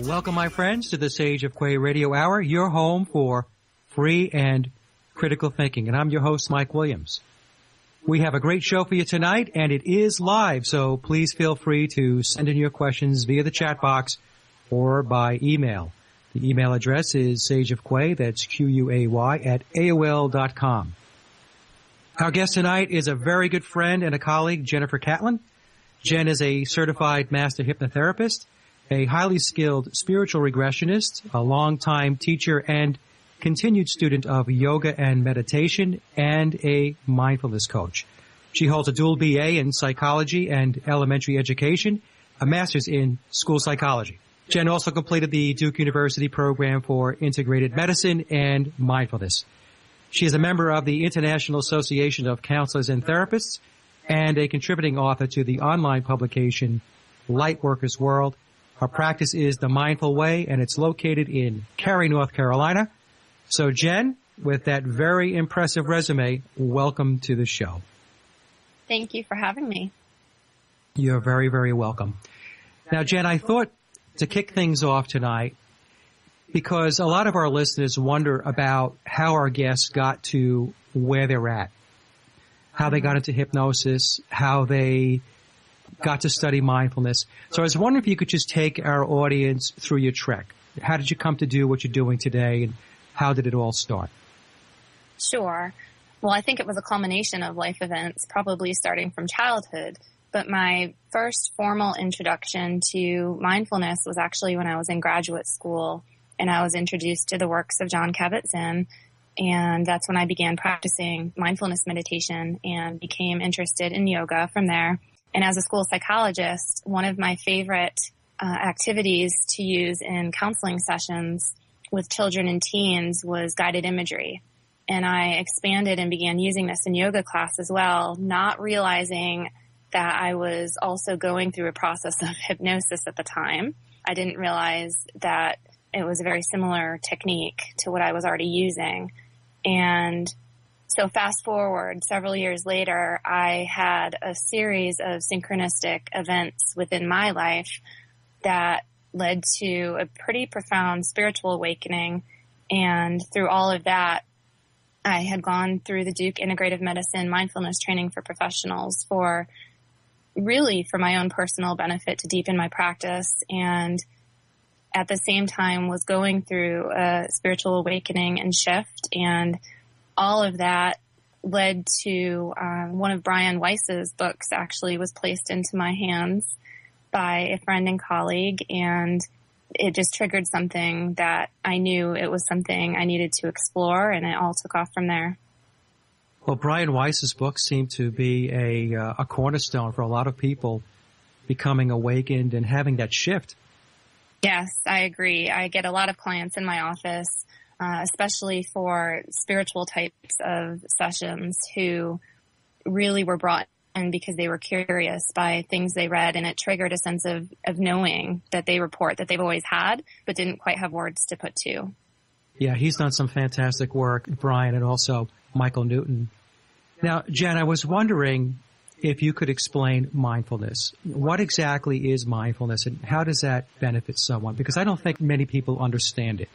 Welcome, my friends, to the Sage of Quay Radio Hour, your home for free and critical thinking. And I'm your host, Mike Williams. We have a great show for you tonight, and it is live, so please feel free to send in your questions via the chat box or by email. The email address is sageofquay, that's Q-U-A-Y, at AOL.com. Our guest tonight is a very good friend and a colleague, Jennifer Catlin. Jen is a certified master hypnotherapist, a highly skilled spiritual regressionist, a longtime teacher and continued student of yoga and meditation, and a mindfulness coach. She holds a dual BA in psychology and elementary education, a master's in school psychology. Jen also completed the Duke University program for Integrative Medicine and Mindfulness. She is a member of the International Association of Counselors and Therapists and a contributing author to the online publication Lightworkers World. Her practice is The Mindful Way, and it's located in Cary, North Carolina. So, Jen, with that very impressive resume, welcome to the show. Thank you for having me. You're very, very welcome. Now, Jen, I thought to kick things off tonight, because a lot of our listeners wonder about how our guests got to where they're at, how they got into hypnosis, how they got to study mindfulness. So I was wondering if you could just take our audience through your trek. How did you come to do what you're doing today, and how did it all start? Sure. Well, I think it was a culmination of life events, probably starting from childhood. But my first formal introduction to mindfulness was actually when I was in graduate school, and I was introduced to the works of Jon Kabat-Zinn. And that's when I began practicing mindfulness meditation and became interested in yoga from there. And as a school psychologist, one of my favorite activities to use in counseling sessions with children and teens was guided imagery. And I expanded and began using this in yoga class as well, not realizing that I was also going through a process of hypnosis at the time. I didn't realize that it was a very similar technique to what I was already using. And so fast forward several years later, I had a series of synchronistic events within my life that led to a pretty profound spiritual awakening. And through all of that, I had gone through the Duke Integrative Medicine Mindfulness training for professionals for my own personal benefit to deepen my practice, and at the same time was going through a spiritual awakening and shift. And all of that led to one of Brian Weiss's books actually was placed into my hands by a friend and colleague, and it just triggered something that I knew it was something I needed to explore, and it all took off from there. Well, Brian Weiss's books seem to be a cornerstone for a lot of people becoming awakened and having that shift. Yes, I agree. I get a lot of clients in my office, especially for spiritual types of sessions, who really were brought in because they were curious by things they read, and it triggered a sense of knowing that they report that they've always had, but didn't quite have words to put to. Yeah, he's done some fantastic work, Brian, and also Michael Newton. Now, Jen, I was wondering if you could explain mindfulness. What exactly is mindfulness, and how does that benefit someone? Because I don't think many people understand it.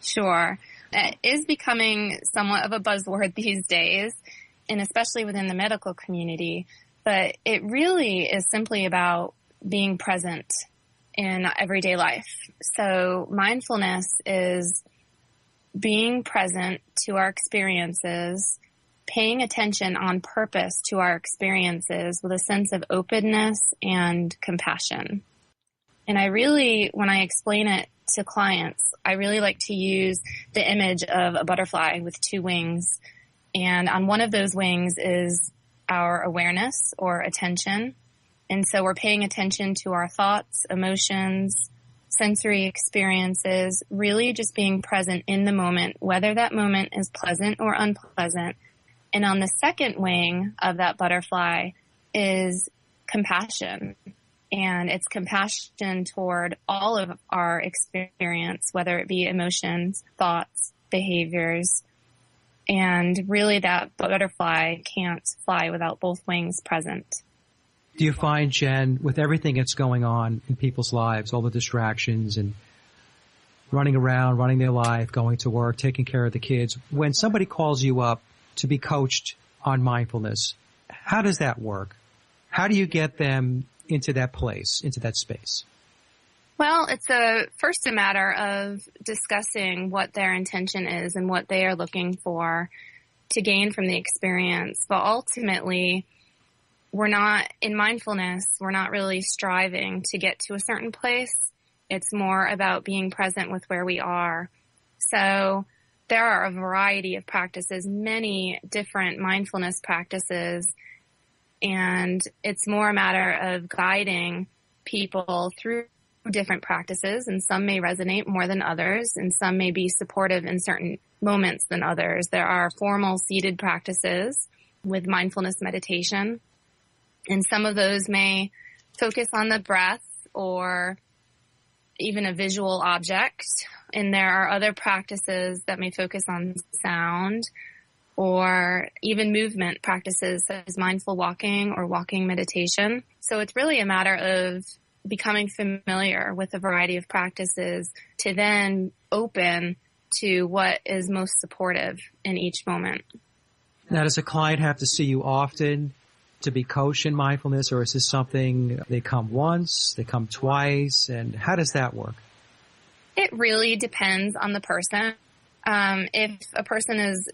Sure. It is becoming somewhat of a buzzword these days, and especially within the medical community. But it really is simply about being present in everyday life. So mindfulness is being present to our experiences, paying attention on purpose to our experiences with a sense of openness and compassion. And I really, when I explain it to clients, I really like to use the image of a butterfly with two wings. And on one of those wings is our awareness or attention. And so we're paying attention to our thoughts, emotions, sensory experiences, really just being present in the moment, whether that moment is pleasant or unpleasant. And on the second wing of that butterfly is compassion. And it's compassion toward all of our experience, whether it be emotions, thoughts, behaviors. And really that butterfly can't fly without both wings present. Do you find, Jen, with everything that's going on in people's lives, all the distractions and running around, running their life, going to work, taking care of the kids. When somebody calls you up to be coached on mindfulness, how does that work? How do you get them into that place, into that space? Well, it's first a matter of discussing what their intention is and what they are looking for to gain from the experience. But ultimately, in mindfulness, we're not really striving to get to a certain place. It's more about being present with where we are. So there are a variety of practices, many different mindfulness practices, and it's more a matter of guiding people through different practices, and some may resonate more than others, and some may be supportive in certain moments than others. There are formal seated practices with mindfulness meditation, and some of those may focus on the breath or even a visual object, and there are other practices that may focus on sound or even movement practices such as mindful walking or walking meditation. So it's really a matter of becoming familiar with a variety of practices to then open to what is most supportive in each moment. Now, does a client have to see you often to be coached in mindfulness, or is this something they come once, they come twice, and how does that work? It really depends on the person. If a person is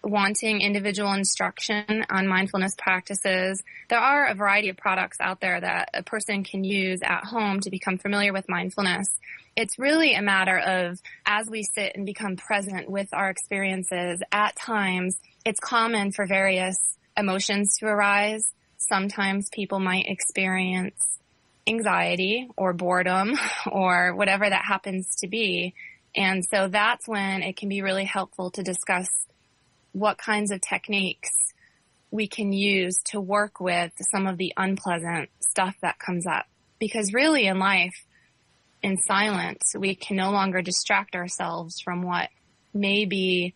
wanting individual instruction on mindfulness practices, there are a variety of products out there that a person can use at home to become familiar with mindfulness. It's really a matter of, as we sit and become present with our experiences, at times it's common for various emotions to arise. Sometimes people might experience anxiety or boredom or whatever that happens to be. And so that's when it can be really helpful to discuss what kinds of techniques we can use to work with some of the unpleasant stuff that comes up. Because really in life, in silence, we can no longer distract ourselves from what may be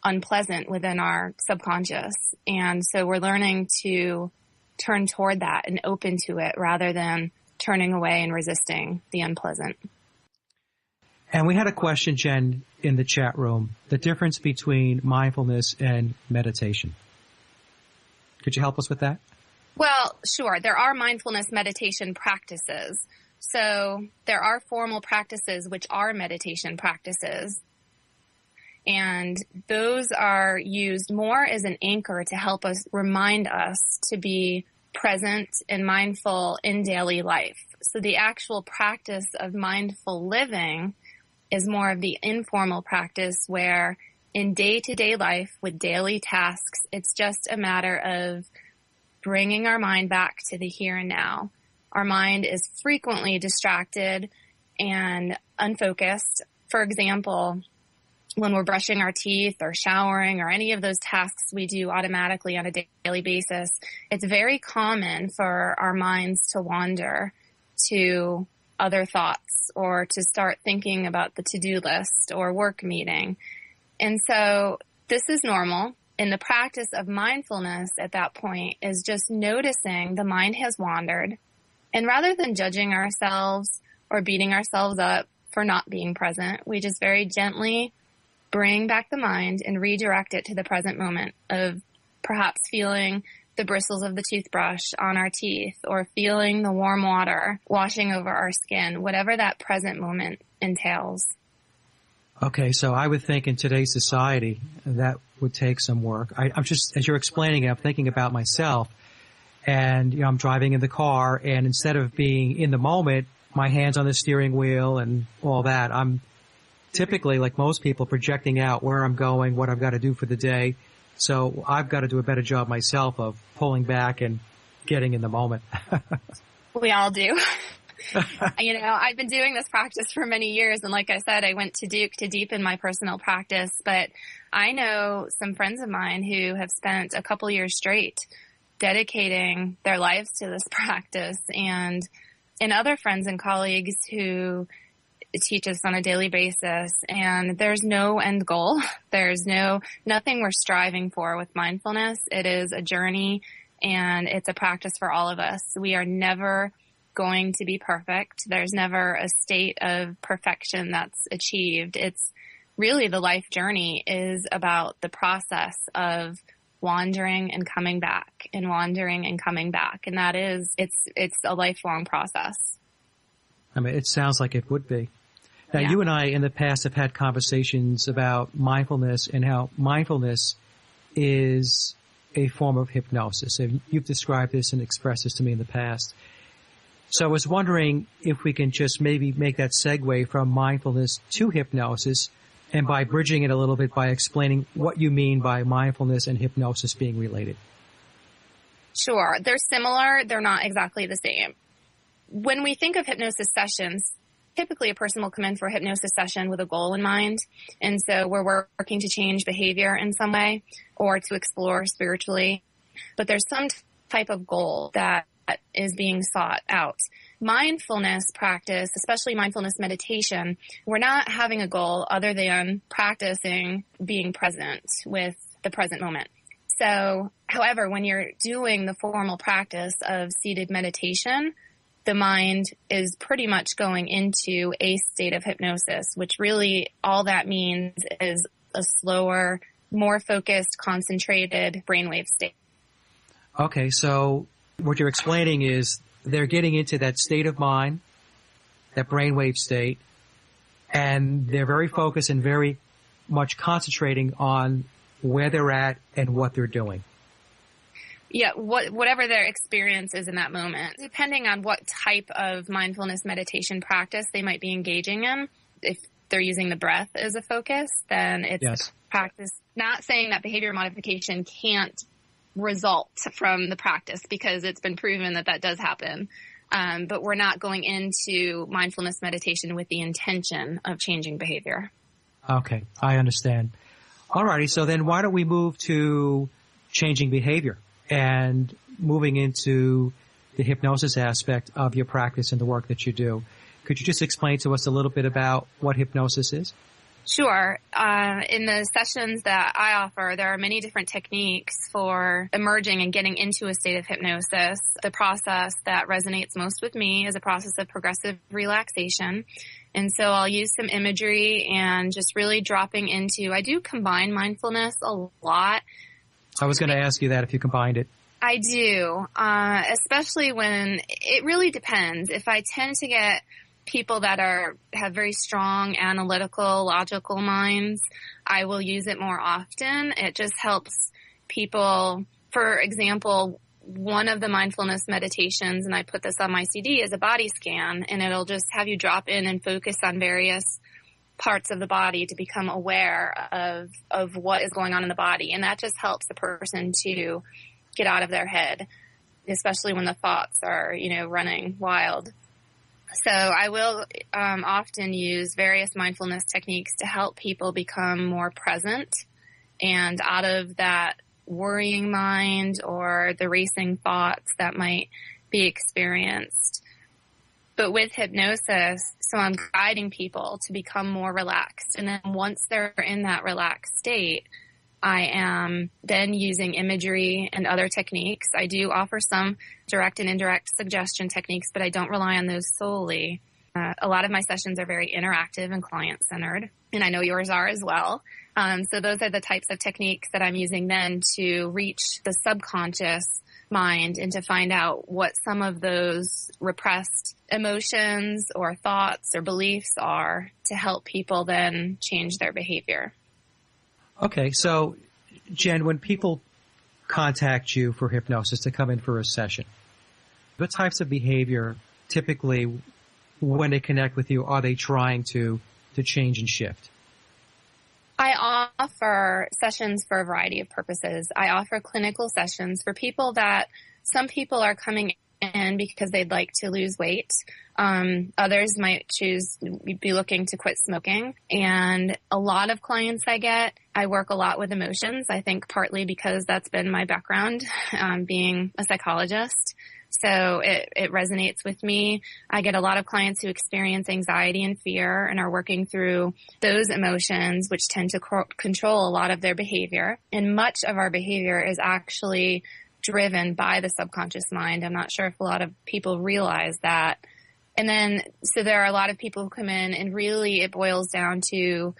unpleasant within our subconscious. And so we're learning to turn toward that and open to it rather than turning away and resisting the unpleasant. And we had a question, Jen, in the chat room, the difference between mindfulness and meditation. Could you help us with that? Well, sure. There are mindfulness meditation practices. So there are formal practices which are meditation practices. And those are used more as an anchor to help us remind us to be present and mindful in daily life. So the actual practice of mindful living is more of the informal practice where in day-to-day life with daily tasks, it's just a matter of bringing our mind back to the here and now. Our mind is frequently distracted and unfocused. For example, when we're brushing our teeth or showering or any of those tasks we do automatically on a daily basis, it's very common for our minds to wander to other thoughts or to start thinking about the to-do list or work meeting. And so this is normal. And the practice of mindfulness at that point is just noticing the mind has wandered. And rather than judging ourselves or beating ourselves up for not being present, we just very gently bring back the mind and redirect it to the present moment of perhaps feeling the bristles of the toothbrush on our teeth or feeling the warm water washing over our skin, whatever that present moment entails. Okay, so I would think in today's society that would take some work. I'm just, as you're explaining it, I'm thinking about myself, and I'm driving in the car, and instead of being in the moment, my hands on the steering wheel and all that, I'm typically, like most people, projecting out where I'm going, what I've got to do for the day. So I've got to do a better job myself of pulling back and getting in the moment. We all do. I've been doing this practice for many years. And like I said, I went to Duke to deepen my personal practice. But I know some friends of mine who have spent a couple years straight dedicating their lives to this practice, and other friends and colleagues who teach us on a daily basis. And there's no end goal. There's nothing we're striving for with mindfulness. It is a journey, and it's a practice for all of us. We are never going to be perfect. There's never a state of perfection that's achieved. It's really the life journey is about the process of wandering and coming back and wandering and coming back. And that is, it's a lifelong process. I mean, it sounds like it would be. Now, Yeah. you and I in the past have had conversations about mindfulness and how mindfulness is a form of hypnosis. And you've described this and expressed this to me in the past. So I was wondering if we can just maybe make that segue from mindfulness to hypnosis, and by bridging it a little bit by explaining what you mean by mindfulness and hypnosis being related. Sure. They're similar. They're not exactly the same. When we think of hypnosis sessions, typically a person will come in for a hypnosis session with a goal in mind. And so we're working to change behavior in some way or to explore spiritually. But there's some type of goal that is being sought out. Mindfulness practice, especially mindfulness meditation, we're not having a goal other than practicing being present with the present moment. So, however, when you're doing the formal practice of seated meditation, the mind is pretty much going into a state of hypnosis, which really all that means is a slower, more focused, concentrated brainwave state. Okay, so what you're explaining is they're getting into that state of mind, that brainwave state, and they're very focused and very much concentrating on where they're at and what they're doing. Yeah, whatever their experience is in that moment, depending on what type of mindfulness meditation practice they might be engaging in. If they're using the breath as a focus, then it's Yes. practice. Not saying that behavior modification can't result from the practice, because it's been proven that that does happen. But we're not going into mindfulness meditation with the intention of changing behavior. Okay, I understand. All righty, so then why don't we move to changing behavior and moving into the hypnosis aspect of your practice and the work that you do. Could you just explain to us a little bit about what hypnosis is? Sure. In the sessions that I offer, there are many different techniques for emerging and getting into a state of hypnosis. The process that resonates most with me is a process of progressive relaxation. And so I'll use some imagery and just really dropping into, I do combine mindfulness a lot. I was going to ask you that if you combined it. I do, especially when it really depends. If I tend to get people that have very strong analytical, logical minds, I will use it more often. It just helps people. For example, one of the mindfulness meditations, and I put this on my CD, is a body scan, and it'll just have you drop in and focus on various parts of the body to become aware of what is going on in the body. And that just helps the person to get out of their head, especially when the thoughts are, running wild. So I will often use various mindfulness techniques to help people become more present and out of that worrying mind or the racing thoughts that might be experienced. But with hypnosis, so I'm guiding people to become more relaxed. And then once they're in that relaxed state, I am then using imagery and other techniques. I do offer some direct and indirect suggestion techniques, but I don't rely on those solely. A lot of my sessions are very interactive and client-centered, and I know yours are as well. So those are the types of techniques that I'm using then to reach the subconscious mind and to find out what some of those repressed emotions or thoughts or beliefs are to help people then change their behavior. Okay, so Jen, when people contact you for hypnosis to come in for a session, what types of behavior typically, when they connect with you, are they trying to change and shift? I offer sessions for a variety of purposes. I offer clinical sessions for people that some people are coming in because they'd like to lose weight. Others might be looking to quit smoking. And a lot of clients I work a lot with emotions. I think partly because that's been my background, being a psychologist. So it resonates with me. I get a lot of clients who experience anxiety and fear and are working through those emotions, which tend to control a lot of their behavior. And much of our behavior is actually driven by the subconscious mind. I'm not sure if a lot of people realize that. And then, so there are a lot of people who come in and really it boils down to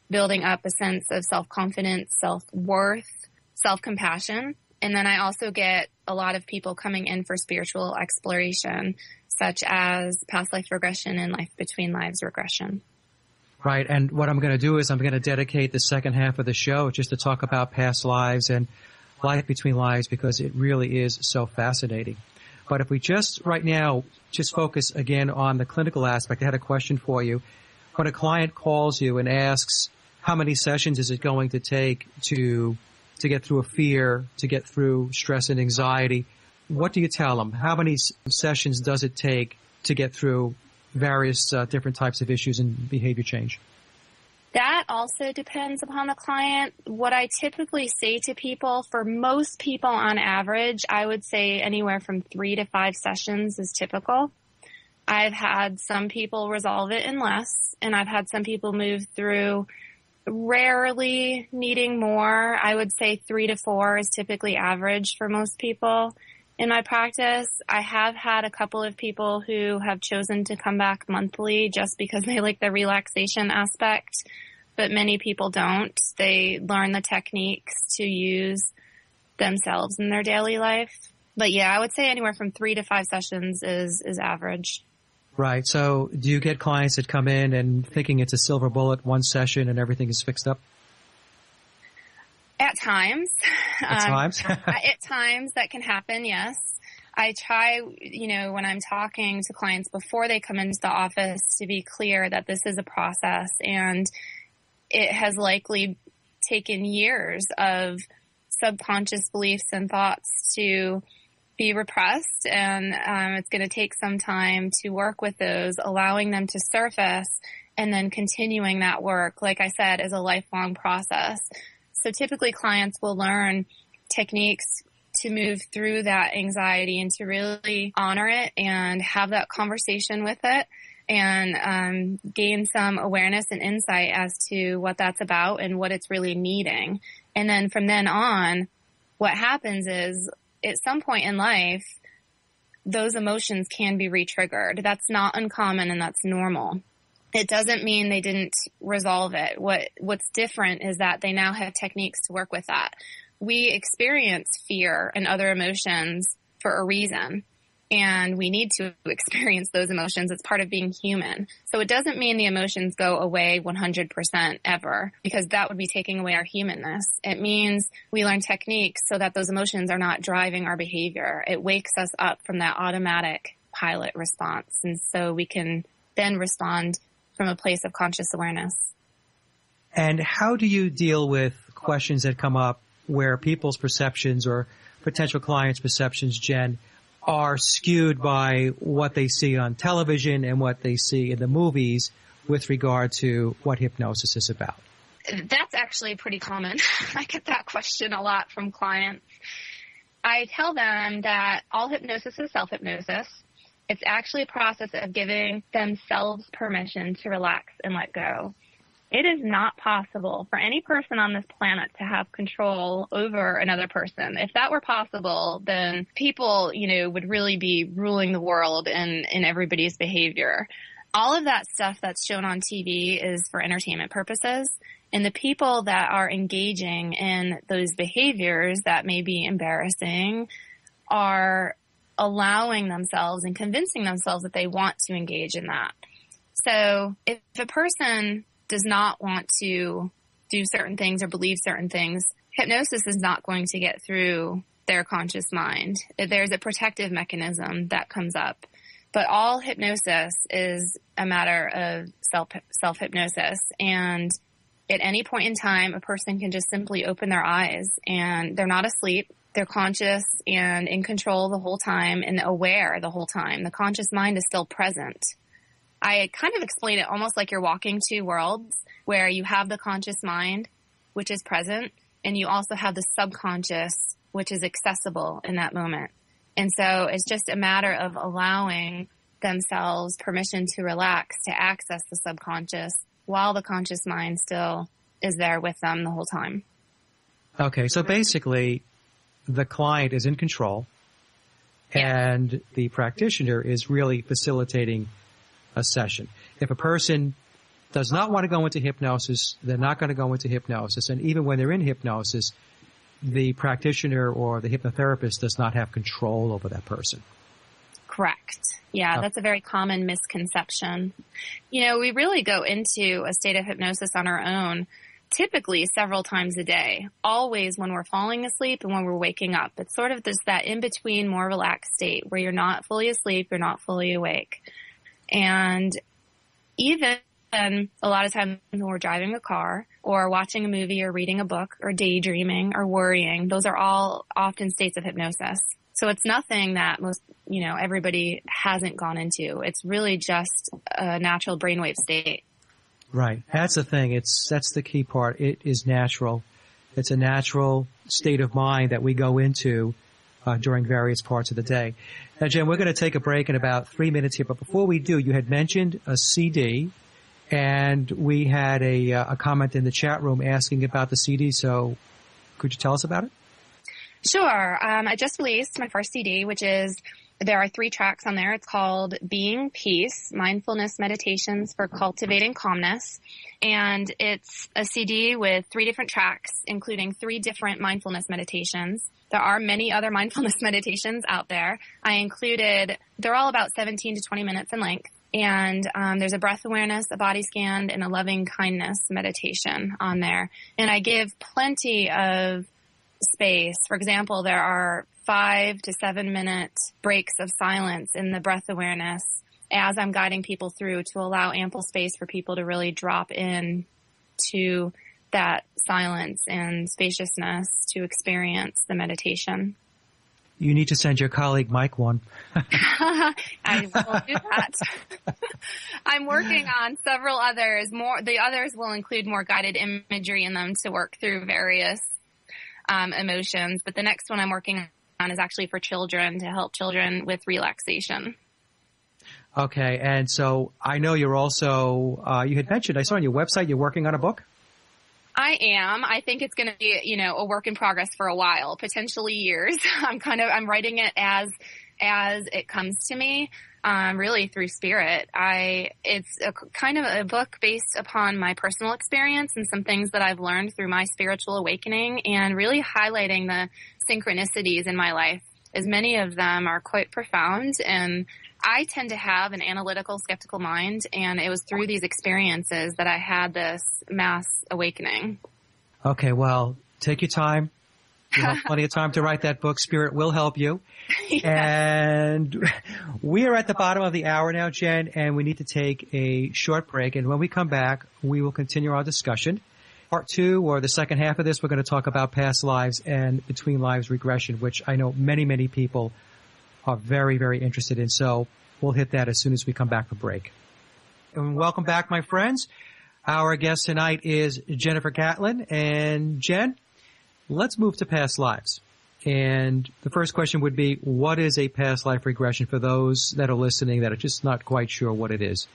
building up a sense of self-confidence, self-worth, self-compassion. And then I also get a lot of people coming in for spiritual exploration, such as past life regression and life between lives regression. Right. And what I'm going to do is I'm going to dedicate the second half of the show just to talk about past lives and life between lives, because it really is so fascinating. But if we just right now just focus again on the clinical aspect, I had a question for you. When a client calls you and asks how many sessions is it going to take to get through a fear, to get through stress and anxiety, what do you tell them? How many sessions does it take to get through various different types of issues and behavior change? That also depends upon the client. What I typically say to people, for most people on average, I would say anywhere from 3 to 5 sessions is typical. I've had some people resolve it in less, and I've had some people move through rarely needing more. I would say 3 to 4 is typically average for most people. In my practice, I have had a couple of people who have chosen to come back monthly just because they like the relaxation aspect, but many people don't. They learn the techniques to use themselves in their daily life. But yeah, I would say anywhere from 3 to 5 sessions is average. Right. So do you get clients that come in and thinking it's a silver bullet, one session and everything is fixed up? At times. At times? At times that can happen, yes. I try, when I'm talking to clients before they come into the office to be clear that this is a process and it has likely taken years of subconscious beliefs and thoughts to be repressed, and it's going to take some time to work with those, allowing them to surface, and then continuing that work, like I said, is a lifelong process. So typically clients will learn techniques to move through that anxiety and to really honor it and have that conversation with it and gain some awareness and insight as to what that's about and what it's really needing. And then from then on, what happens is at some point in life, those emotions can be re-triggered. That's not uncommon and that's normal. It doesn't mean they didn't resolve it. What's different is that they now have techniques to work with that. We experience fear and other emotions for a reason, and we need to experience those emotions. It's part of being human. So it doesn't mean the emotions go away 100% ever, because that would be taking away our humanness. It means we learn techniques so that those emotions are not driving our behavior. It wakes us up from that automatic pilot response, and so we can then respond from a place of conscious awareness. And how do you deal with questions that come up where people's perceptions or potential clients' perceptions, Jen, are skewed by what they see on television and what they see in the movies with regard to what hypnosis is about? That's actually pretty common. I get that question a lot from clients. I tell them that all hypnosis is self-hypnosis. It's actually a process of giving themselves permission to relax and let go. It is not possible for any person on this planet to have control over another person. If that were possible, then people, would really be ruling the world in everybody's behavior. All of that stuff that's shown on TV is for entertainment purposes. And the people that are engaging in those behaviors that may be embarrassing are allowing themselves and convincing themselves that they want to engage in that. So if a person does not want to do certain things or believe certain things, hypnosis is not going to get through their conscious mind. There's a protective mechanism that comes up. But all hypnosis is a matter of self-hypnosis. And at any point in time, a person can just simply open their eyes and they're not asleep. They're conscious and in control the whole time and aware the whole time. The conscious mind is still present. I kind of explain it almost like you're walking two worlds where you have the conscious mind, which is present, and you also have the subconscious, which is accessible in that moment. And so it's just a matter of allowing themselves permission to relax, to access the subconscious while the conscious mind still is there with them the whole time. Okay, so basically, the client is in control and the practitioner is really facilitating a session. If a person does not want to go into hypnosis, they're not going to go into hypnosis. And even when they're in hypnosis, the practitioner or the hypnotherapist does not have control over that person. Correct. Yeah, that's a very common misconception. You know, we really go into a state of hypnosis on our own, typically several times a day, always when we're falling asleep and when we're waking up. It's sort of that in-between, more relaxed state where you're not fully asleep, you're not fully awake. And even a lot of times when we're driving a car or watching a movie or reading a book or daydreaming or worrying, those are all often states of hypnosis. So it's nothing that everybody hasn't gone into. It's really just a natural brainwave state. Right. That's the thing. That's the key part. It is natural. It's a natural state of mind that we go into during various parts of the day. Now, Jen, we're going to take a break in about 3 minutes here. But before we do, you had mentioned a CD, and we had a comment in the chat room asking about the CD. So could you tell us about it? Sure. I just released my first CD, there are 3 tracks on there. It's called Being Peace, Mindfulness Meditations for Cultivating Calmness. And it's a CD with 3 different tracks, including 3 different mindfulness meditations. There are many other mindfulness meditations out there. They're all about 17 to 20 minutes in length. And there's a breath awareness, a body scan, and a loving kindness meditation on there. And I give plenty of space. For example, there are 5 to 7 minute breaks of silence in the breath awareness as I'm guiding people through to allow ample space for people to really drop in to that silence and spaciousness to experience the meditation. You need to send your colleague Mike one. I will do that. I'm working on several others. The others will include more guided imagery in them to work through various emotions. But the next one I'm working on is actually for children, to help children with relaxation. Okay. And so I know you're also, you had mentioned, I saw on your website, you're working on a book? I am. I think it's going to be, a work in progress for a while, potentially years. I'm writing it as it comes to me, really through spirit. It's kind of a book based upon my personal experience and some things that I've learned through my spiritual awakening, and really highlighting the synchronicities in my life, as many of them are quite profound. And I tend to have an analytical, skeptical mind, and it was through these experiences that I had this mass awakening. Okay, well, take your time. You have plenty of time to write that book. Spirit will help you. Yes. And we are at the bottom of the hour now, Jen, and we need to take a short break. And when we come back, we will continue our discussion. Part 2, or the second half of this, we're going to talk about past lives and between lives regression, which I know many, many people are very, very interested in. So we'll hit that as soon as we come back from break. And welcome back, my friends. Our guest tonight is Jennifer Catlin. And Jen, let's move to past lives. And the first question would be, what is a past life regression for those that are listening that are just not quite sure what it is?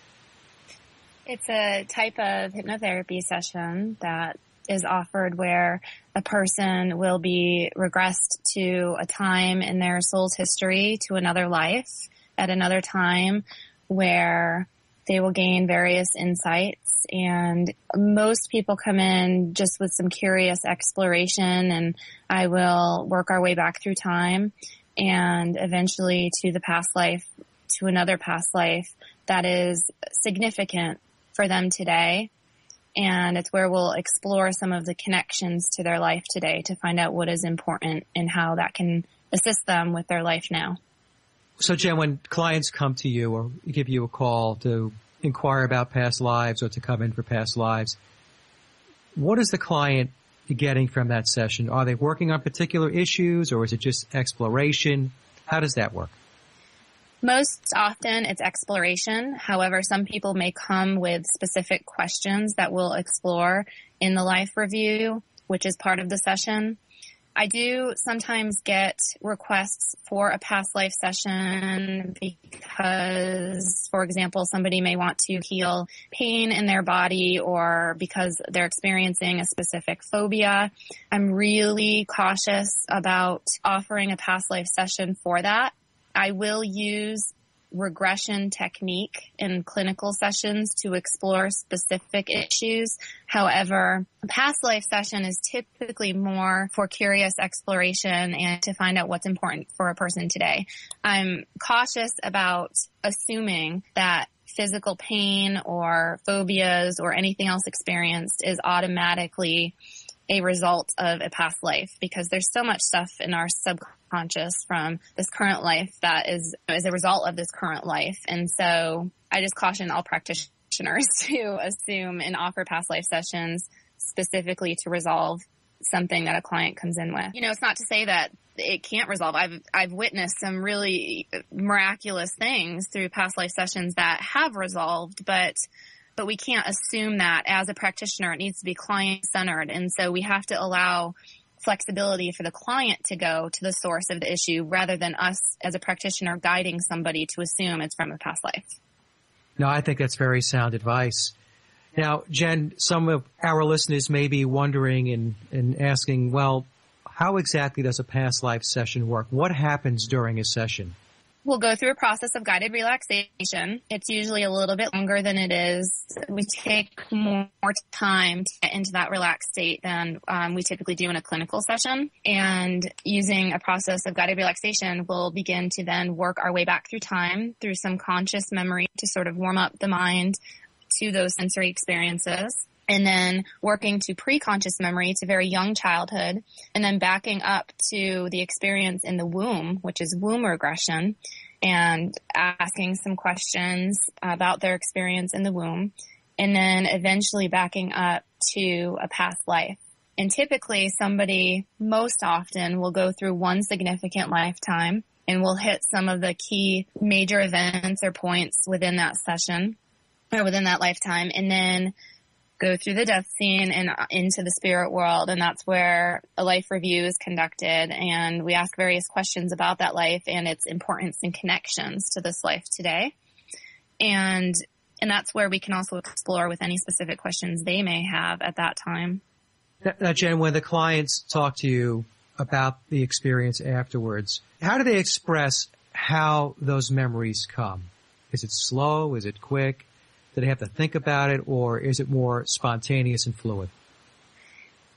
It's a type of hypnotherapy session that is offered where a person will be regressed to a time in their soul's history, to another life at another time, where they will gain various insights. And most people come in just with some curious exploration, and I will work our way back through time and eventually to the past life, to another past life that is significant for them today. And it's where we'll explore some of the connections to their life today to find out what is important and how that can assist them with their life now. So, Jen, when clients come to you or give you a call to inquire about past lives or to come in for past lives, what is the client getting from that session? Are they working on particular issues, or is it just exploration? How does that work? Most often it's exploration. However, some people may come with specific questions that we'll explore in the life review, which is part of the session. I do sometimes get requests for a past life session because, for example, somebody may want to heal pain in their body or because they're experiencing a specific phobia. I'm really cautious about offering a past life session for that. I will use regression technique in clinical sessions to explore specific issues. However, a past life session is typically more for curious exploration and to find out what's important for a person today. I'm cautious about assuming that physical pain or phobias or anything else experienced is automatically a result of a past life, because there's so much stuff in our subconscious from this current life that is a result of this current life. And so I just caution all practitioners to assume and offer past life sessions specifically to resolve something that a client comes in with. It's not to say that it can't resolve. I've witnessed some really miraculous things through past life sessions that have resolved, but we can't assume that as a practitioner. It needs to be client-centered. And so we have to allow flexibility for the client to go to the source of the issue rather than us as a practitioner guiding somebody to assume it's from a past life. No, I think that's very sound advice. Now, Jen, some of our listeners may be wondering and asking, well, how exactly does a past life session work? What happens during a session? We'll go through a process of guided relaxation. It's usually a little bit longer than it is. We take more time to get into that relaxed state than we typically do in a clinical session. And using a process of guided relaxation, we'll begin to then work our way back through time through some conscious memory to sort of warm up the mind to those sensory experiences. And then working to pre-conscious memory to very young childhood, and then backing up to the experience in the womb, which is womb regression, and asking some questions about their experience in the womb, and then eventually backing up to a past life. And typically somebody most often will go through one significant lifetime and will hit some of the key major events or points within that session or within that lifetime, and then go through the death scene and into the spirit world. And that's where a life review is conducted. And we ask various questions about that life and its importance and connections to this life today. And that's where we can also explore with any specific questions they may have at that time. Now, Jen, when the clients talk to you about the experience afterwards, how do they express how those memories come? Is it slow? Is it quick? Do they have to think about it, or is it more spontaneous and fluid?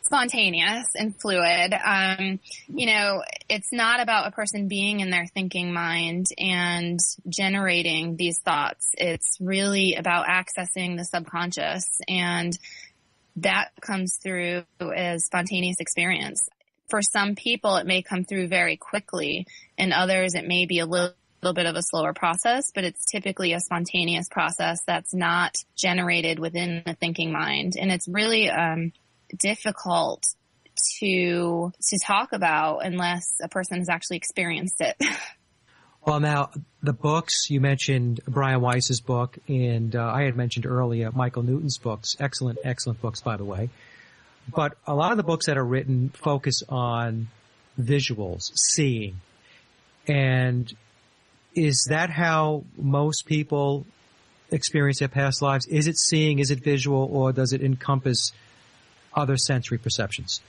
Spontaneous and fluid. It's not about a person being in their thinking mind and generating these thoughts. It's really about accessing the subconscious, and that comes through as spontaneous experience. For some people, it may come through very quickly, and others it may be a little bit of a slower process, but it's typically a spontaneous process that's not generated within the thinking mind. And it's really difficult to talk about unless a person has actually experienced it. Well, now, the books, you mentioned Brian Weiss's book, and I had mentioned earlier Michael Newton's books. Excellent books, by the way. But a lot of the books that are written focus on visuals, seeing. And is that how most people experience their past lives? Is it seeing, is it visual, or does it encompass other sensory perceptions?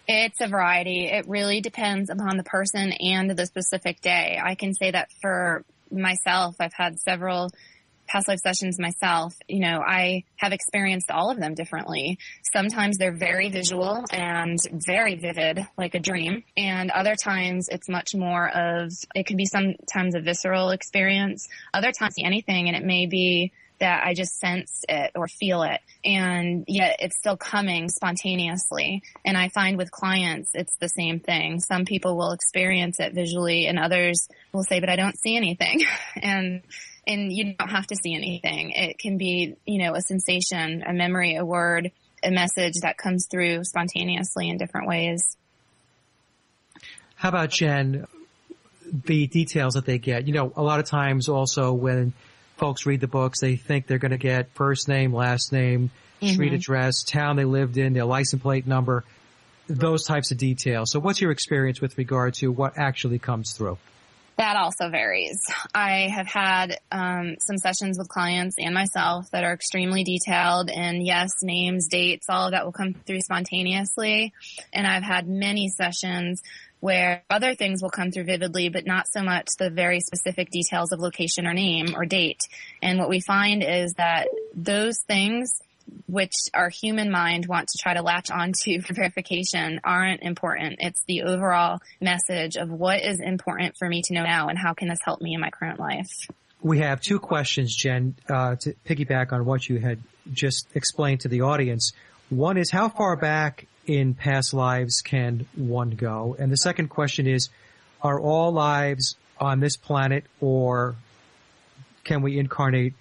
It's a variety. It really depends upon the person and the specific day. I can say that for myself, I've had several past life sessions myself. I have experienced all of them differently. Sometimes they're very visual and very vivid, like a dream. And other times it's much more of, it could be sometimes a visceral experience. Other times anything, and it may be that I just sense it or feel it, and yet it's still coming spontaneously. And I find with clients, it's the same thing. Some people will experience it visually, and others will say, but I don't see anything. And you don't have to see anything. It can be, a sensation, a memory, a word, a message that comes through spontaneously in different ways. How about, Jen, the details that they get? A lot of times also when folks read the books, they think they're going to get first name, last name, street address, town they lived in, their license plate number. those types of details. So what's your experience with regard to what actually comes through? That also varies. I have had some sessions with clients and myself that are extremely detailed, and yes, names, dates, all of that will come through spontaneously. And I've had many sessions where other things will come through vividly, but not so much the very specific details of location or name or date. And what we find is that those things which our human mind wants to try to latch onto for verification aren't important. It's the overall message of what is important for me to know now and how can this help me in my current life. We have two questions, Jen, to piggyback on what you had just explained to the audience. One is, how far back in past lives can one go? And the second question is, are all lives on this planet, or can we incarnate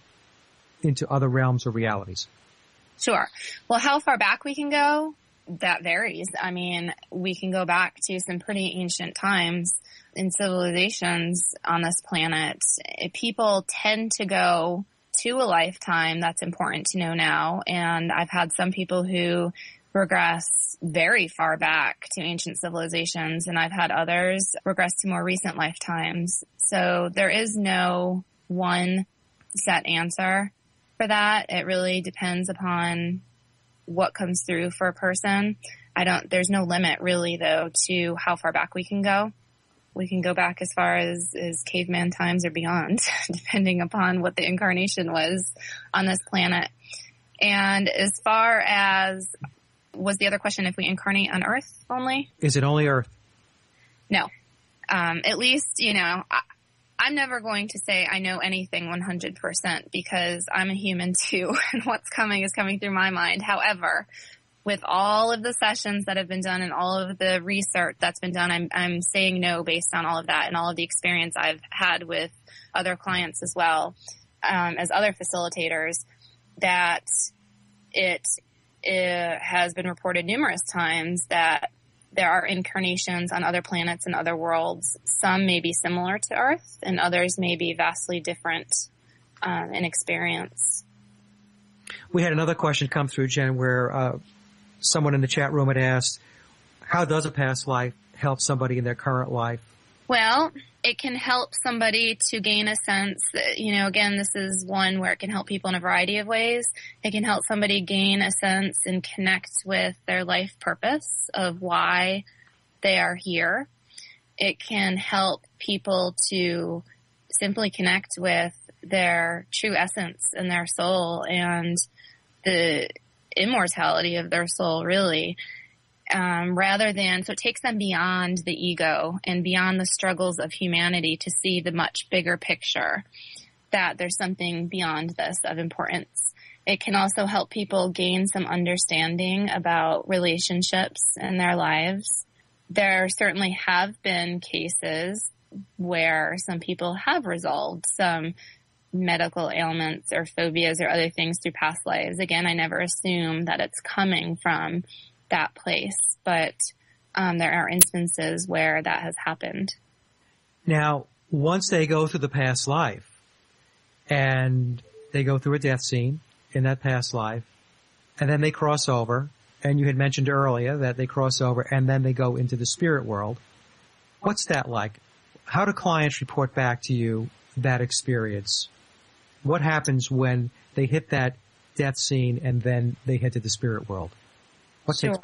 into other realms or realities? Sure. Well, how far back we can go, that varies. I mean, we can go back to some pretty ancient times in civilizations on this planet. People tend to go to a lifetime that's important to know now. And I've had some people who regress very far back to ancient civilizations, and I've had others regress to more recent lifetimes. So there is no one set answer for that. It really depends upon what comes through for a person. There's no limit really though to how far back we can go. We can go back as far as caveman times or beyond, depending upon what the incarnation was on this planet. And as far as, was the other question if we incarnate on Earth only? Is it only Earth? No. At least, I'm never going to say I know anything 100% because I'm a human too, and what's coming is coming through my mind. However, with all of the sessions that have been done and all of the research that's been done, I'm saying no based on all of that and all of the experience I've had with other clients as well, as other facilitators, that it has been reported numerous times that there are incarnations on other planets and other worlds. Some may be similar to Earth, and others may be vastly different in experience. We had another question come through, Jen, where someone in the chat room had asked, how does a past life help somebody in their current life? Well, it can help somebody to gain a sense that, again, this is one where it can help people in a variety of ways. It can help somebody gain a sense and connect with their life purpose of why they are here. It can help people to simply connect with their true essence and their soul and the immortality of their soul, really. So it takes them beyond the ego and beyond the struggles of humanity to see the much bigger picture, that there's something beyond this of importance. It can also help people gain some understanding about relationships in their lives. There certainly have been cases where some people have resolved some medical ailments or phobias or other things through past lives. Again, I never assume that it's coming from that place, but there are instances where that has happened. Now, once they go through the past life and they go through a death scene in that past life, and then they cross over, and you had mentioned earlier that they cross over and then they go into the spirit world, what's that like? How do clients report back to you that experience? What happens when they hit that death scene and then they head to the spirit world? Sure.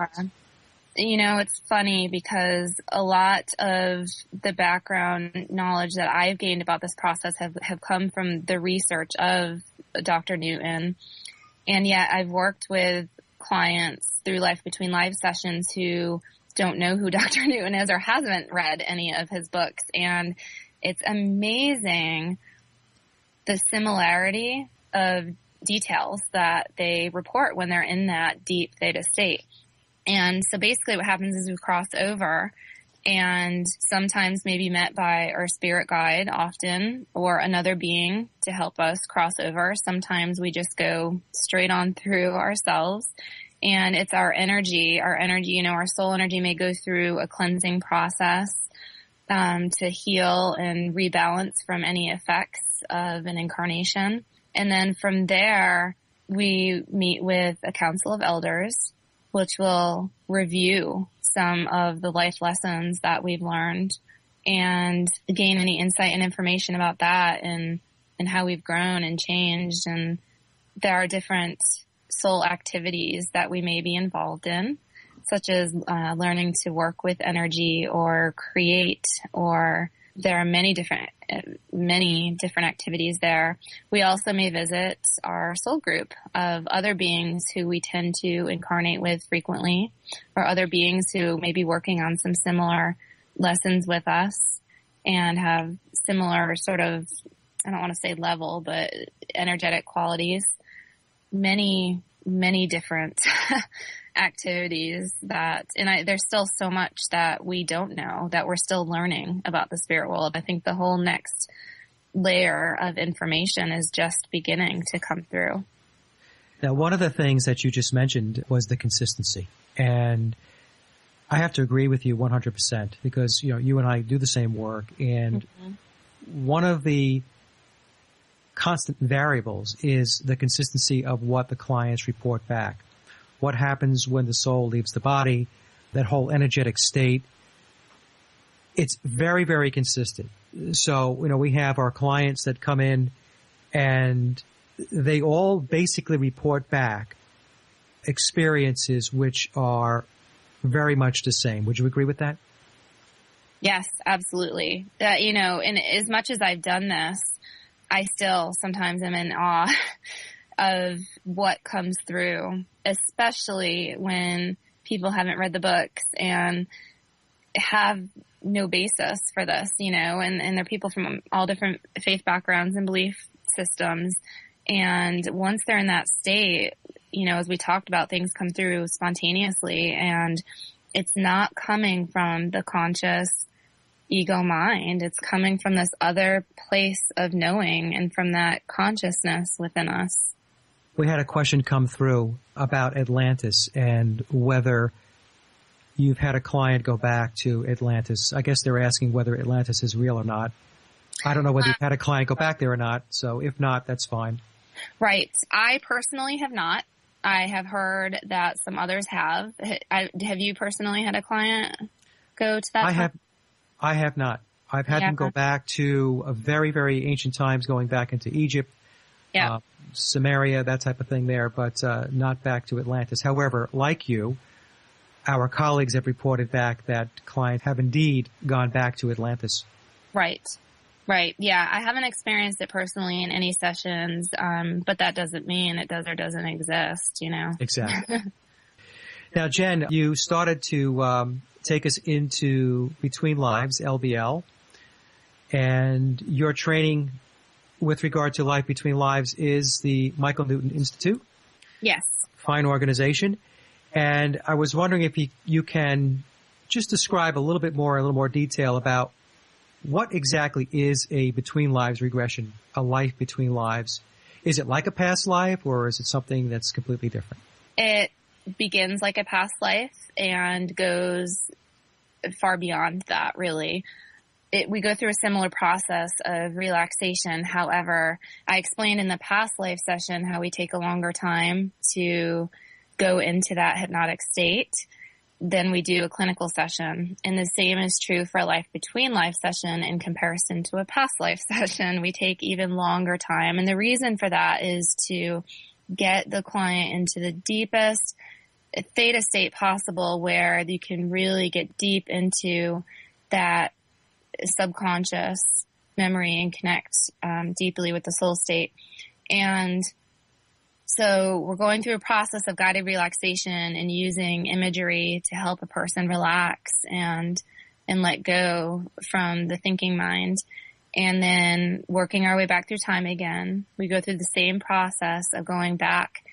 It's funny because a lot of the background knowledge that I've gained about this process have come from the research of Dr. Newton. And yet I've worked with clients through Life Between Lives sessions who don't know who Dr. Newton is or hasn't read any of his books. And it's amazing the similarity of details that they report when they're in that deep theta state. And so basically what happens is we cross over and sometimes may be met by our spirit guide often or another being to help us cross over. Sometimes we just go straight on through ourselves, and it's our energy, our soul energy may go through a cleansing process to heal and rebalance from any effects of an incarnation. And then from there, we meet with a council of elders which will review some of the life lessons that we've learned and gain any insight and information about that and how we've grown and changed. And there are different soul activities that we may be involved in, such as learning to work with energy or create, or there are many different activities there. We also may visit our soul group of other beings who we tend to incarnate with frequently, or other beings who may be working on some similar lessons with us and have similar sort of, I don't want to say level, but energetic qualities. Many different activities there's still so much that we don't know, that we're still learning about the spirit world. I think the whole next layer of information is just beginning to come through. Now, one of the things that you just mentioned was the consistency. And I have to agree with you 100% because, you and I do the same work. And one of the constant variables is the consistency of what the clients report back. What happens when the soul leaves the body, that whole energetic state. It's very, very consistent. So, we have our clients that come in and they all basically report back experiences which are very much the same. Would you agree with that? Yes, absolutely. And as much as I've done this, I still sometimes am in awe of what comes through, especially when people haven't read the books and have no basis for this, and they're people from all different faith backgrounds and belief systems. And once they're in that state, as we talked about, things come through spontaneously, and it's not coming from the conscious ego mind. It's coming from this other place of knowing and from that consciousness within us. We had a question come through about Atlantis and whether you've had a client go back to Atlantis. I guess they're asking whether Atlantis is real or not. I don't know whether you've had a client go back there or not. So if not, that's fine. Right. I personally have not. I have heard that some others have. Have you personally had a client go to that? I have not. I've had them go back to a very, very ancient times, going back into Egypt, Samaria, that type of thing there, but not back to Atlantis. However, like you, our colleagues have reported back that clients have indeed gone back to Atlantis. Right. Yeah, I haven't experienced it personally in any sessions, but that doesn't mean it does or doesn't exist, Exactly. Now, Jen, you started to take us into Between Lives, LBL, and your training with regard to Life Between Lives is the Michael Newton Institute. Yes. Fine organization. And I was wondering if you can just describe a little more detail about what exactly is a Between Lives regression, a life between lives. Is it like a past life, or is it something that's completely different? It begins like a past life and goes far beyond that, really. We go through a similar process of relaxation. However, I explained in the past life session how we take a longer time to go into that hypnotic state than we do a clinical session. And the same is true for a Life Between Life session in comparison to a past life session. We take even longer time. And the reason for that is to get the client into the deepest theta state possible, where you can really get deep into that subconscious memory and connect deeply with the soul state. And so we're going through a process of guided relaxation and using imagery to help a person relax and let go from the thinking mind. And then working our way back through time again. We go through the same process of going back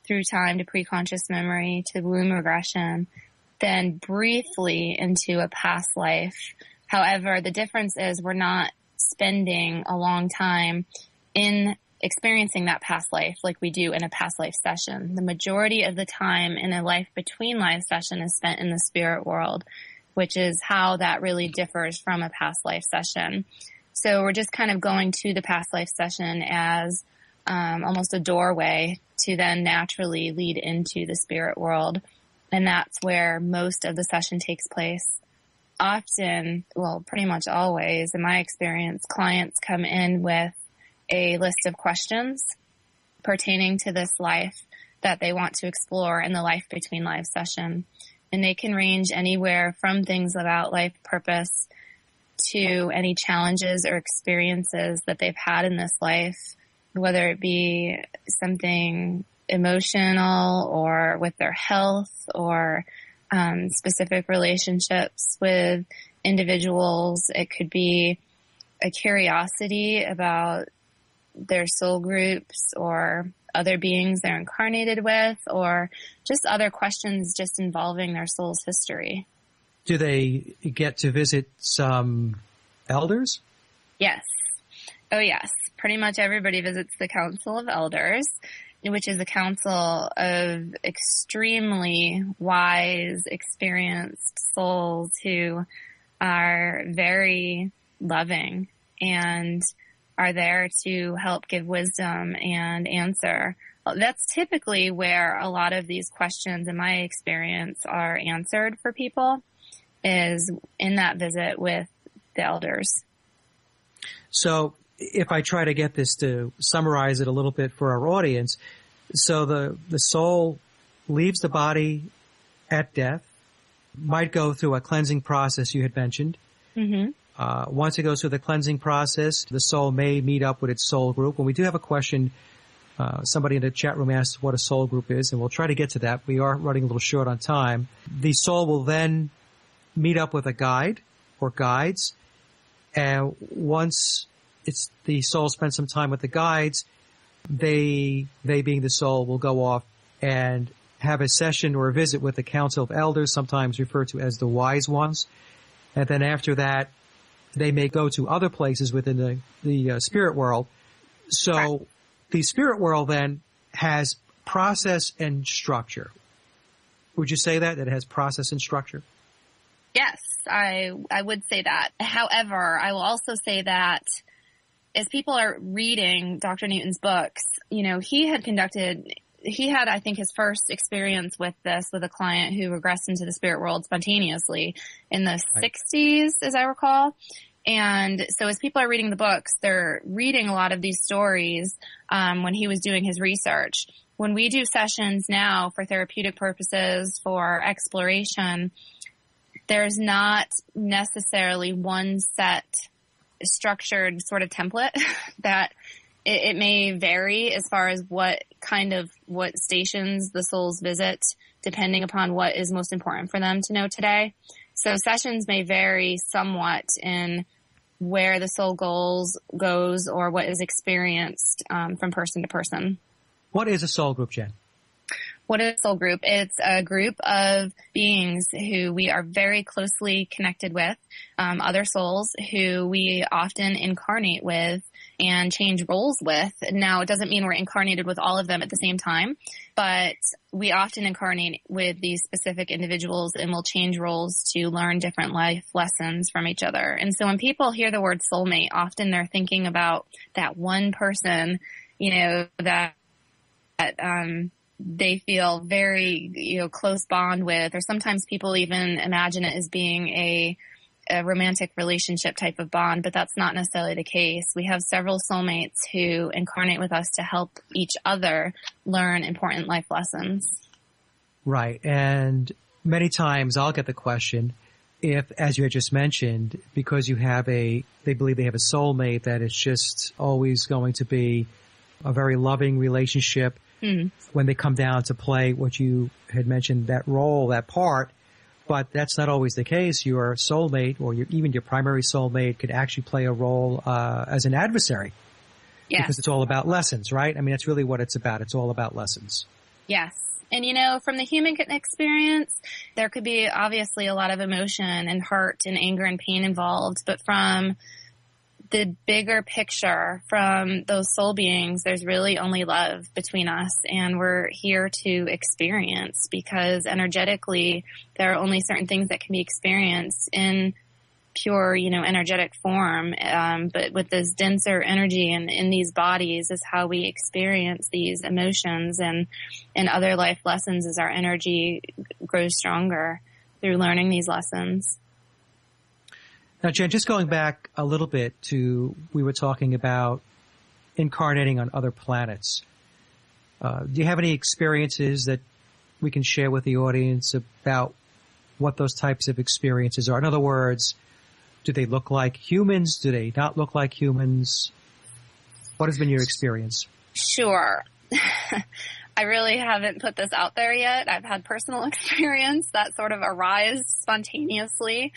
through time to pre-conscious memory, to womb regression, then briefly into a past life. However, the difference is we're not spending a long time in experiencing that past life like we do in a past life session. The majority of the time in a Life Between Life session is spent in the spirit world, which is how that really differs from a past life session. So we're just kind of going to the past life session as almost a doorway to then naturally lead into the spirit world. And that's where most of the session takes place. Often, well, pretty much always, in my experience, clients come in with a list of questions pertaining to this life that they want to explore in the Life Between Lives session. And they can range anywhere from things about life purpose to any challenges or experiences that they've had in this life, whether it be something emotional or with their health or specific relationships with individuals. It could be a curiosity about their soul groups or other beings they're incarnated with, or just other questions just involving their soul's history. Do they get to visit some elders? Yes. Oh, yes. Pretty much everybody visits the Council of Elders, which is a council of extremely wise, experienced souls who are very loving and are there to help give wisdom and answer. That's typically where a lot of these questions, in my experience, are answered for people, is in that visit with the elders. So if I try to get this to summarize it a little bit for our audience, so the soul leaves the body at death, might go through a cleansing process you had mentioned. Mm-hmm. Once it goes through the cleansing process, the soul may meet up with its soul group. And we do have a question. Somebody in the chat room asked what a soul group is, and we'll try to get to that. We are running a little short on time. The soul will then meet up with a guide or guides. And once the soul spends some time with the guides, they being the soul, will go off and have a session or a visit with the Council of Elders, sometimes referred to as the Wise Ones. And then after that, they may go to other places within the spirit world. So the spirit world then has process and structure. Would you say that it has process and structure? Yes, I would say that. However, I will also say that as people are reading Dr. Newton's books, he had, I think, his first experience with this with a client who regressed into the spirit world spontaneously in the 60s, as I recall. And so as people are reading the books, they're reading a lot of these stories when he was doing his research. When we do sessions now for therapeutic purposes, for exploration, there's not necessarily one set structured sort of template that it may vary as far as what stations the souls visit, depending upon what is most important for them to know today. So sessions may vary somewhat in where the soul goes or what is experienced from person to person. What is a soul group, Jen? What is a soul group? It's a group of beings who we are very closely connected with, other souls who we often incarnate with and change roles with. Now, it doesn't mean we're incarnated with all of them at the same time, but we often incarnate with these specific individuals and will change roles to learn different life lessons from each other. And so when people hear the word soulmate, often they're thinking about that one person, that they feel very, close bond with, or sometimes people even imagine it as being a romantic relationship type of bond, but that's not necessarily the case. We have several soulmates who incarnate with us to help each other learn important life lessons. Right. And many times I'll get the question if, as you had just mentioned, because they believe they have a soulmate, that it's just always going to be a very loving relationship. When they come down to play what you had mentioned, that role, that part. But that's not always the case. Your soulmate or even your primary soulmate could actually play a role as an adversary. Yes. Because it's all about lessons, right? I mean, that's really what it's about. It's all about lessons. Yes. And, from the human experience, there could be obviously a lot of emotion and hurt and anger and pain involved. But from the bigger picture, from those soul beings, there's really only love between us, and we're here to experience, because energetically there are only certain things that can be experienced in pure, energetic form. But with this denser energy and in these bodies is how we experience these emotions and other life lessons as our energy grows stronger through learning these lessons. Now, Jen, just going back a little bit to, we were talking about incarnating on other planets. Do you have any experiences that we can share with the audience about what those types of experiences are? In other words, do they look like humans? Do they not look like humans? What has been your experience? Sure. I really haven't put this out there yet. I've had personal experience that sort of arise spontaneously.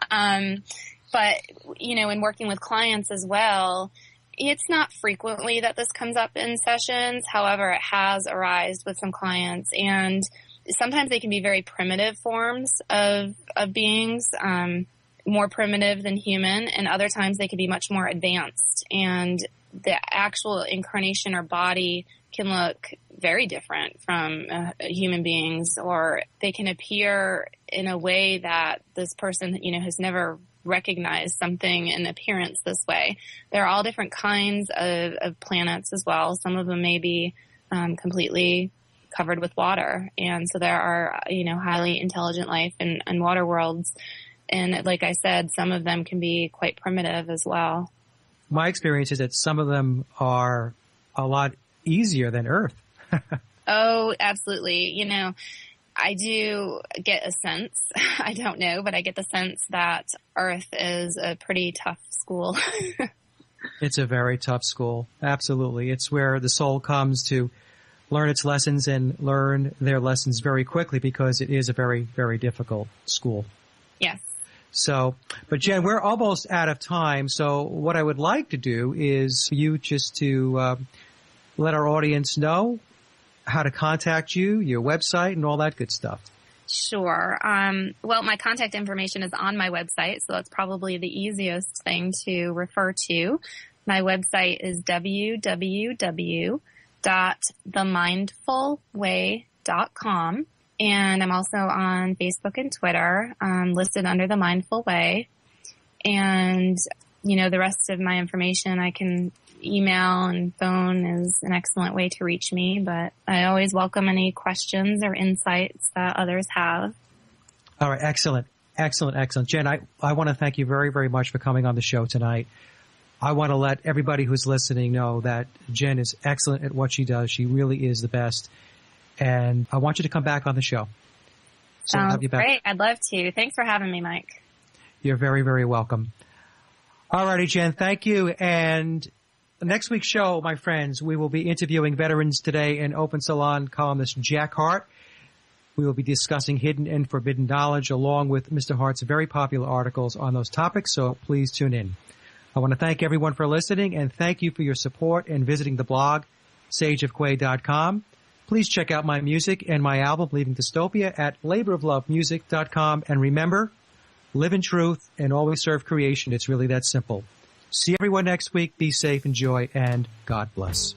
But, in working with clients as well, it's not frequently that this comes up in sessions. However, it has arisen with some clients, and sometimes they can be very primitive forms of beings, more primitive than human, and other times they can be much more advanced. And the actual incarnation or body can look very different from human beings, or they can appear in a way that this person, has never recognized something in appearance this way. There are all different kinds of planets as well. Some of them may be completely covered with water. And so there are, highly intelligent life in water worlds. And like I said, some of them can be quite primitive as well. My experience is that some of them are a lot easier than Earth. Oh, absolutely. I do get a sense, I don't know, but I get the sense that Earth is a pretty tough school. It's a very tough school. Absolutely. It's where the soul comes to learn its lessons and learn their lessons very quickly, because it is a very, very difficult school. Yes. So, but Jen, we're almost out of time. So what I would like to do is for you just to let our audience know how to contact you, your website, and all that good stuff. Sure. Well, my contact information is on my website, so that's probably the easiest thing to refer to. My website is www.themindfulway.com, and I'm also on Facebook and Twitter, listed under The Mindful Way. And, the rest of my information I can email and phone is an excellent way to reach me, but I always welcome any questions or insights that others have. All right. Excellent. Jen, I want to thank you very, very much for coming on the show tonight. I want to let everybody who's listening know that Jen is excellent at what she does. She really is the best. And I want you to come back on the show. So Sounds have you back. Great. I'd love to. Thanks for having me, Mike. You're very, very welcome. All righty, Jen. Thank you. And next week's show, my friends, we will be interviewing Veterans Today and Open Salon columnist Jack Hart. We will be discussing hidden and forbidden knowledge along with Mr. Hart's very popular articles on those topics, so please tune in. I want to thank everyone for listening, and thank you for your support and visiting the blog, sageofquay.com. Please check out my music and my album, Leaving Dystopia, at laboroflovemusic.com. And remember, live in truth and always serve creation. It's really that simple. See everyone next week. Be safe, enjoy, and God bless.